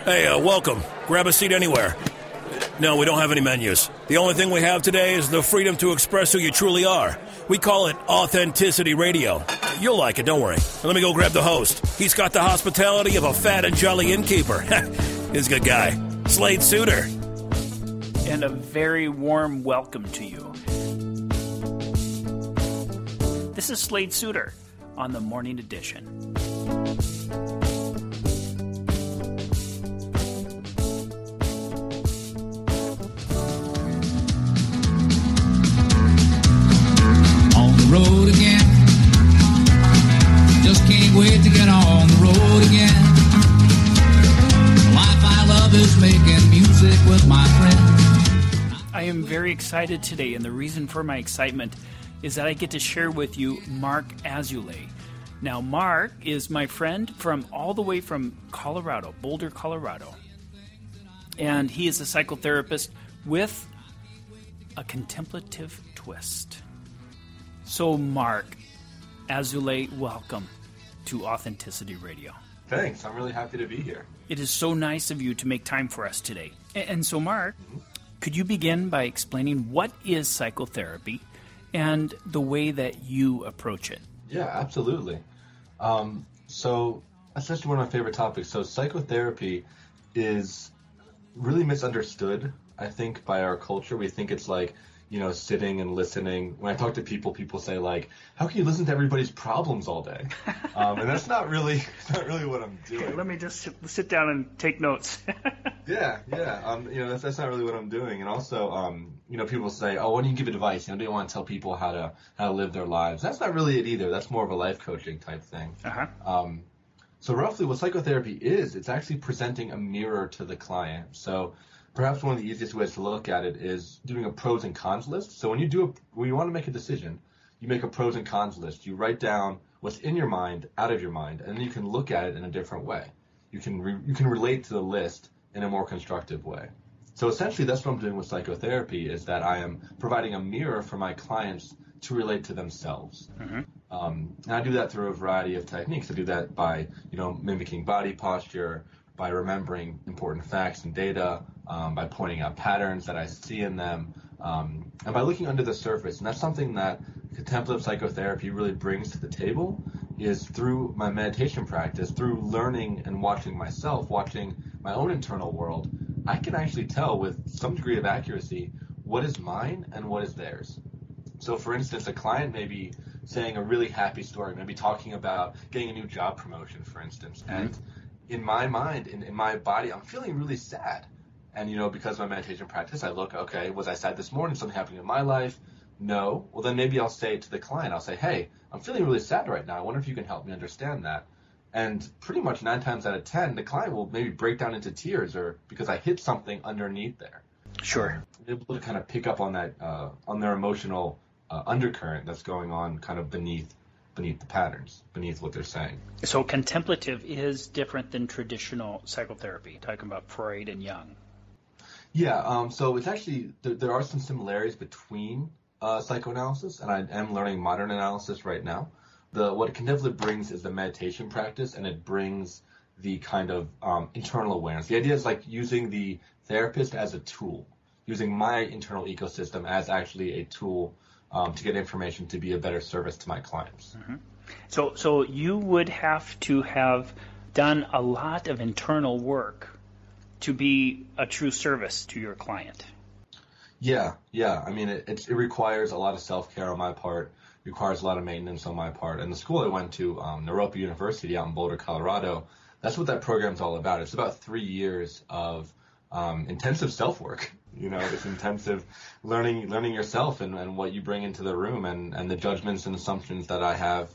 Hey, welcome. Grab a seat anywhere. No, we don't have any menus. The only thing we have today is the freedom to express who you truly are. We call it Authenticity Radio. You'll like it, don't worry. Let me go grab the host. He's got the hospitality of a fat and jolly innkeeper. He's a good guy. Slade Suter. And a very warm welcome to you. This is Slade Suter on the Morning Edition. Road again. Just can't wait to get on the road again. The life I love is making music with my friends. I am very excited today, and the reason for my excitement is that I get to share with you Marc Azoulay. Now, Marc is my friend from all the way from Colorado, Boulder, Colorado. And he is a psychotherapist with a contemplative twist. So, Marc Azoulay, welcome to Authenticity Radio. Thanks. I'm really happy to be here. It is so nice of you to make time for us today. And so, Marc, could you begin by explaining what is psychotherapy and the way that you approach it? Yeah, absolutely. So that's actually one of my favorite topics. So psychotherapy is really misunderstood, I think, by our culture. We think it's like, sitting and listening. When I talk to people, people say like, how can you listen to everybody's problems all day? And that's not really what I'm doing. Okay, let me just sit down and take notes. Yeah. That's not really what I'm doing. And also, people say, oh, why don't you give advice? Do you want to tell people how to live their lives? That's not really it either. That's more of a life coaching type thing. Uh-huh. So roughly what psychotherapy is, it's actually presenting a mirror to the client. So perhaps one of the easiest ways to look at it is doing a pros and cons list. So when you want to make a decision, you make a pros and cons list. You write down what's in your mind, out of your mind, and then you can look at it in a different way. You can relate to the list in a more constructive way. So essentially that's what I'm doing with psychotherapy, is that I am providing a mirror for my clients to relate to themselves. Mm-hmm. And I do that through a variety of techniques. I do that by, mimicking body posture, by remembering important facts and data, by pointing out patterns that I see in them, and by looking under the surface. And that's something that contemplative psychotherapy really brings to the table, is through my meditation practice, through learning and watching myself, watching my own internal world, I can actually tell with some degree of accuracy what is mine and what is theirs. So for instance, a client may be saying a really happy story, maybe talking about getting a new job promotion, for instance, and in my mind, in my body, I'm feeling really sad. And, because of my meditation practice, I look, okay, was I sad this morning? Something happening in my life? No. Well, then maybe I'll say to the client, I'll say, hey, I'm feeling really sad right now. I wonder if you can help me understand that. And pretty much 9 times out of 10, the client will maybe break down into tears, or because I hit something underneath there. Sure. Able to kind of pick up on that, on their emotional undercurrent that's going on kind of beneath the patterns, beneath what they're saying. So contemplative is different than traditional psychotherapy, talking about Freud and Jung. Yeah, so it's actually, there are some similarities between psychoanalysis, and I am learning modern analysis right now. What contemplative brings is the meditation practice, and it brings the kind of internal awareness. The idea is like using the therapist as a tool, using my internal ecosystem as actually a tool to get information to be a better service to my clients. Mm-hmm. So you would have to have done a lot of internal work to be a true service to your client. Yeah. I mean, it requires a lot of self-care on my part, requires a lot of maintenance on my part. And the school I went to, Naropa University out in Boulder, Colorado, that's what that program's all about. It's about 3 years of intensive self-work. It's intensive learning yourself and what you bring into the room and the judgments and assumptions that I have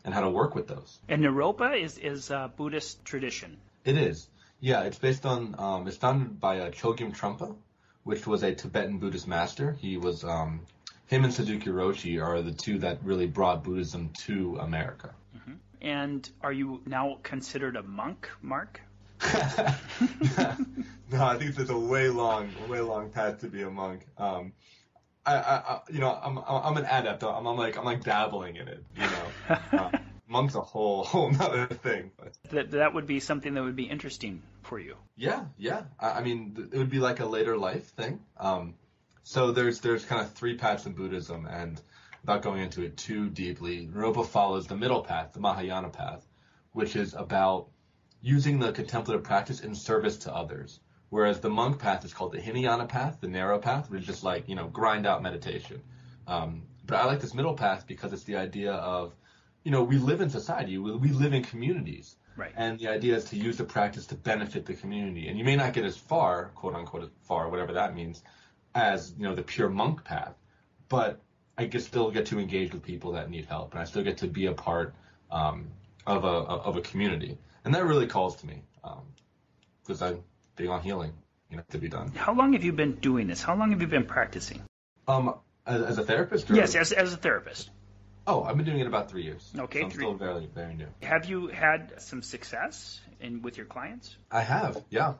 and how to work with those. And Naropa is a Buddhist tradition. It is. Yeah, it's based on, it's founded by Chogyam Trungpa, which was a Tibetan Buddhist master. He was, him and Suzuki Roshi are the two that really brought Buddhism to America. Mm-hmm. And are you now considered a monk, Marc? No, I think there's a way long path to be a monk. I'm an adept. I'm like dabbling in it. Monk's a whole nother thing. That would be something that would be interesting for you? Yeah. I mean, it would be like a later life thing. So there's kind of 3 paths in Buddhism, and without going into it too deeply, Naropa follows the middle path, the Mahayana path, which is about using the contemplative practice in service to others. Whereas the monk path is called the Hinayana path, the narrow path, which is just like, grind out meditation. But I like this middle path because it's the idea of, we live in society, we live in communities. Right. And the idea is to use the practice to benefit the community. And you may not get as far, quote unquote, far, whatever that means, as, the pure monk path. But I can still get to engage with people that need help. And I still get to be a part of a community. And that really calls to me because I'm big on healing, to be done. How long have you been doing this? How long have you been practicing? As a therapist? Yes, as a therapist. Oh, I've been doing it about 3 years. Okay, so I'm still very, very new. Have you had some success with your clients? I have, yeah.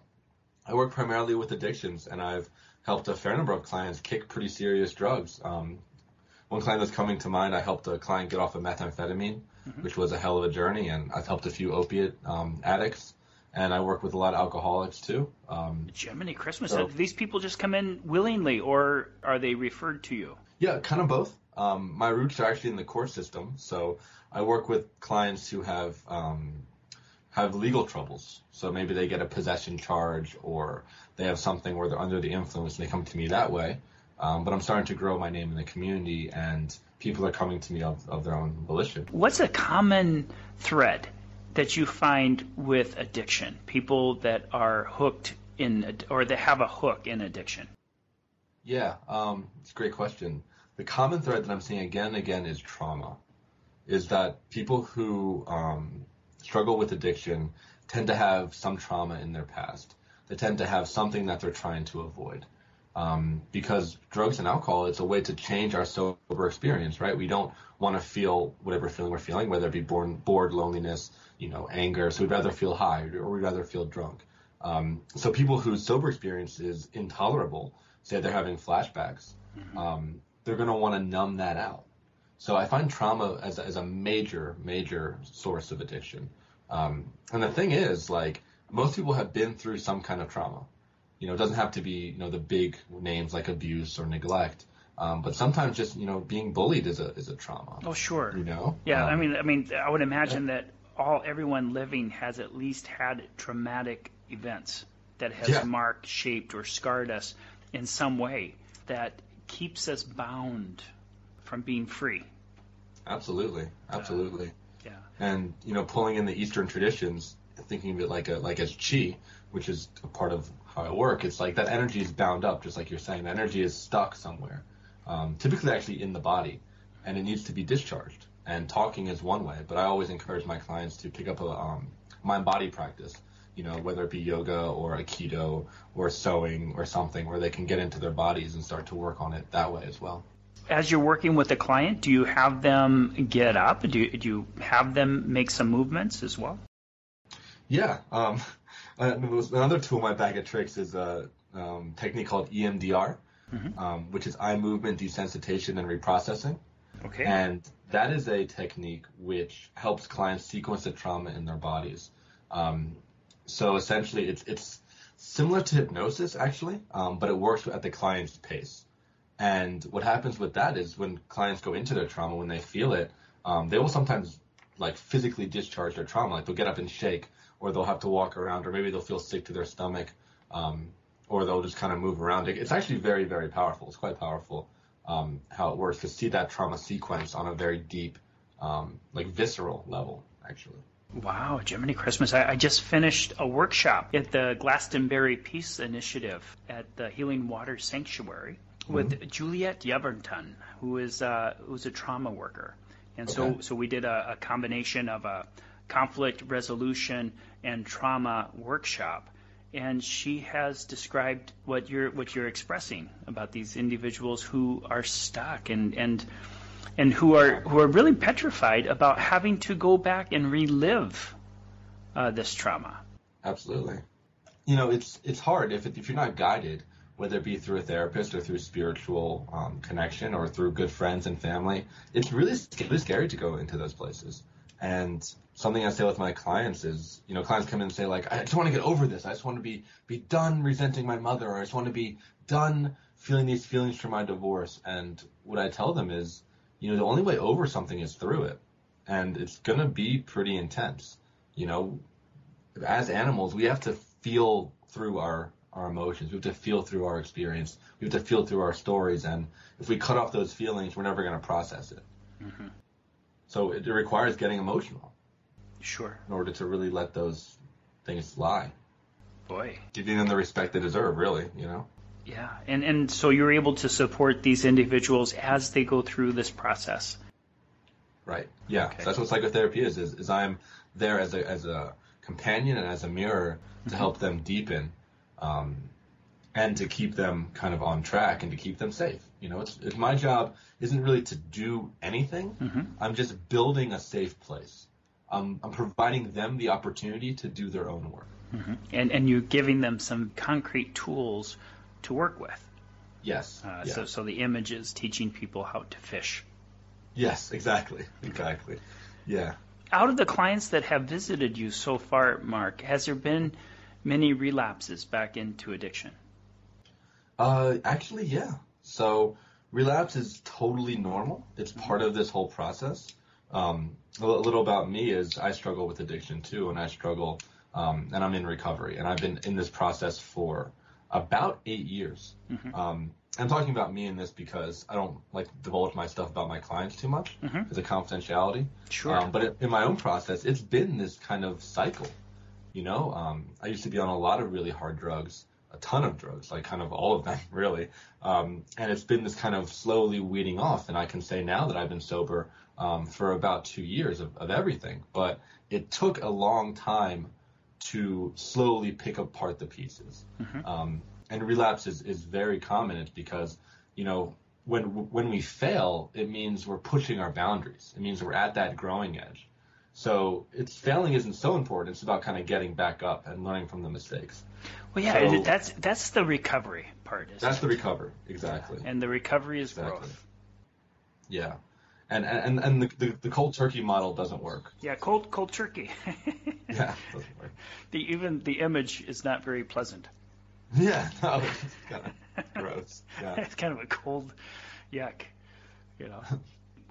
I work primarily with addictions, and I've helped a fair number of clients kick pretty serious drugs. One client that's coming to mind, I helped a client get off of methamphetamine, which was a hell of a journey, and I've helped a few opiate addicts, and I work with a lot of alcoholics too. Jiminy Christmas, so, these people just come in willingly, or are they referred to you? Yeah, kind of both. My roots are actually in the court system, so I work with clients who have legal troubles. So maybe they get a possession charge, or they have something where they're under the influence, and they come to me that way. But I'm starting to grow my name in the community, and people are coming to me of their own volition. What's a common thread that you find with addiction? People that are hooked or that have a hook in addiction? Yeah, it's a great question. The common thread that I'm seeing again and again is trauma. Is that people who struggle with addiction tend to have some trauma in their past. They tend to have something that they're trying to avoid. Because drugs and alcohol, it's a way to change our sober experience, right? We don't want to feel whatever feeling we're feeling, whether it be bored, loneliness, anger. So we'd rather feel high, or we'd rather feel drunk. So people whose sober experience is intolerable, say they're having flashbacks, they're going to want to numb that out. So I find trauma as a major, major source of addiction. And the thing is, like, most people have been through some kind of trauma. It doesn't have to be, the big names like abuse or neglect. But sometimes just, being bullied is a trauma. Oh, sure. Yeah. I mean, I would imagine that everyone living has at least had traumatic events that has marked, shaped, or scarred us in some way that keeps us bound from being free. Absolutely. Yeah. And, pulling in the Eastern traditions, thinking of it like as chi, which is a part of how I work, it's like that energy is bound up, just like you're saying. The energy is stuck somewhere, typically actually in the body, and it needs to be discharged. And talking is one way, but I always encourage my clients to pick up a mind-body practice, whether it be yoga or Aikido or sewing or something where they can get into their bodies and start to work on it that way as well. As you're working with a client, do you have them get up? Do you have them make some movements as well? Yeah. Another tool in my bag of tricks is a technique called EMDR, which is eye movement desensitization and reprocessing. Okay. And that is a technique which helps clients sequence the trauma in their bodies. So essentially, it's similar to hypnosis, actually, but it works at the client's pace. And what happens with that is when clients go into their trauma, when they feel it, they will sometimes physically discharge their trauma. Like they'll get up and shake, or they'll have to walk around, or maybe they'll feel sick to their stomach, or they'll just kind of move around. It's actually very, very powerful. It's quite powerful how it works to see that trauma sequence on a very deep, visceral level, actually. Wow, Jiminy Christmas. I just finished a workshop at the Glastonbury Peace Initiative at the Healing Water Sanctuary with Juliet Yeverton, who is a trauma worker. And so we did a combination of a conflict resolution and trauma workshop. And she has described what you're expressing about these individuals who are stuck and who are really petrified about having to go back and relive this trauma. Absolutely. It's hard if you're not guided, whether it be through a therapist or through spiritual connection or through good friends and family. It's really scary to go into those places. And something I say with my clients is, clients come in and say, like, I just want to get over this. I just want to be done resenting my mother, or I just want to be done feeling these feelings from my divorce. And what I tell them is, the only way over something is through it. And it's going to be pretty intense. As animals, we have to feel through our emotions. We have to feel through our experience. We have to feel through our stories. And if we cut off those feelings, we're never going to process it. Mm-hmm. So it requires getting emotional. Sure. In order to really let those things lie. Boy. Giving them the respect they deserve, really, Yeah. And so you're able to support these individuals as they go through this process. Right. Yeah. Okay. So that's what psychotherapy is I'm there as a companion and as a mirror to help them deepen, and to keep them kind of on track and to keep them safe. It's my job isn't really to do anything. Mm-hmm. I'm just building a safe place. I'm providing them the opportunity to do their own work. Mm-hmm. And you're giving them some concrete tools to work with. Yes. So the image is teaching people how to fish. Yes, exactly. Yeah. Out of the clients that have visited you so far, Marc, has there been many relapses back into addiction? Actually, yeah. So relapse is totally normal. It's part of this whole process. A little about me is I struggle with addiction too, and I struggle, and I'm in recovery, and I've been in this process for about 8 years. Mm-hmm. I'm talking about me in this because I don't like to divulge my stuff about my clients too much because of confidentiality. Sure. But in my own process, it's been this kind of cycle. I used to be on a lot of really hard drugs, a ton of drugs, like kind of all of them, really. And it's been this kind of slowly weeding off. And I can say now that I've been sober for about 2 years of everything. But it took a long time to slowly pick apart the pieces. Mm-hmm. And relapse is very common. It's because, when we fail, it means we're pushing our boundaries. It means we're at that growing edge. So failing isn't so important. It's about kind of getting back up and learning from the mistakes. Well, yeah, so, that's the recovery part. That's the recovery, exactly. And the recovery is growth. Yeah, and the cold turkey model doesn't work. Yeah, cold turkey. Yeah, it doesn't work. Even the image is not very pleasant. Yeah, no, it's kind of gross. Yeah. It's kind of a cold, yuck.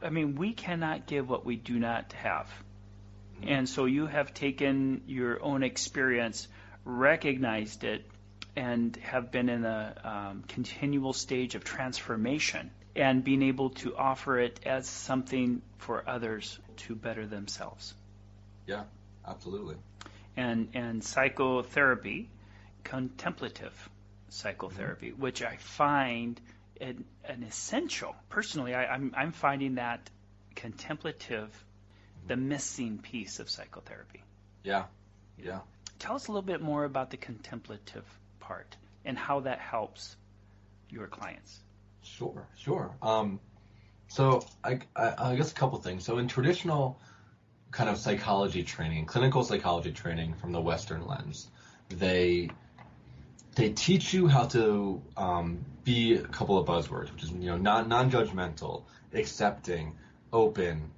I mean, we cannot give what we do not have. And so you have taken your own experience, recognized it, and have been in a continual stage of transformation and being able to offer it as something for others to better themselves. Yeah, absolutely. And psychotherapy, contemplative psychotherapy, which I find an essential. Personally, I'm finding that contemplative the missing piece of psychotherapy. Yeah. Tell us a little bit more about the contemplative part and how that helps your clients. Sure. So I guess a couple things. So in traditional kind of psychology training, clinical psychology training from the Western lens, they teach you how to be a couple of buzzwords, which is non-judgmental, accepting, open,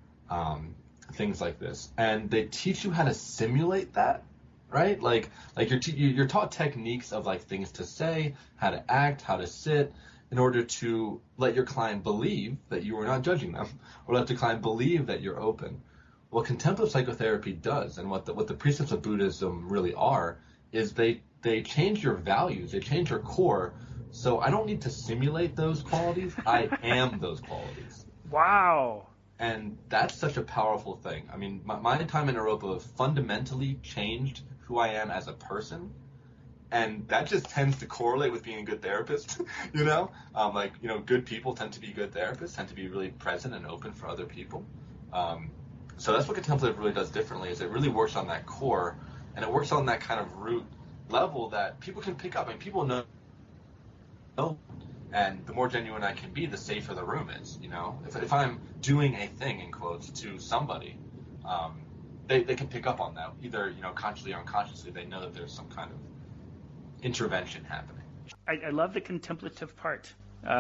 things like this, and they teach you how to simulate that, right? Like you're taught techniques of like things to say, how to act, how to sit, in order to let your client believe that you are not judging them, or let the client believe that you're open. What contemplative psychotherapy does, and what the precepts of Buddhism really are, is they change your values, they change your core. So I don't need to simulate those qualities. I am those qualities. Wow. And that's such a powerful thing. I mean, my time in Europa fundamentally changed who I am as a person. And that just tends to correlate with being a good therapist, good people tend to be good therapists, tend to be really present and open for other people. So that's what contemplative really does differently, is it really works on that core, and it works on that kind of root level that people can pick up. I mean, people know. And the more genuine I can be, the safer the room is, If I'm doing a thing, in quotes, to somebody, they can pick up on that, either, consciously or unconsciously. They know that there's some kind of intervention happening. I love the contemplative part,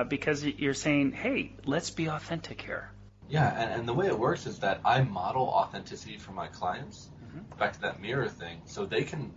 because you're saying, hey, let's be authentic here. Yeah, and the way it works is that I model authenticity for my clients, back to that mirror thing, so they can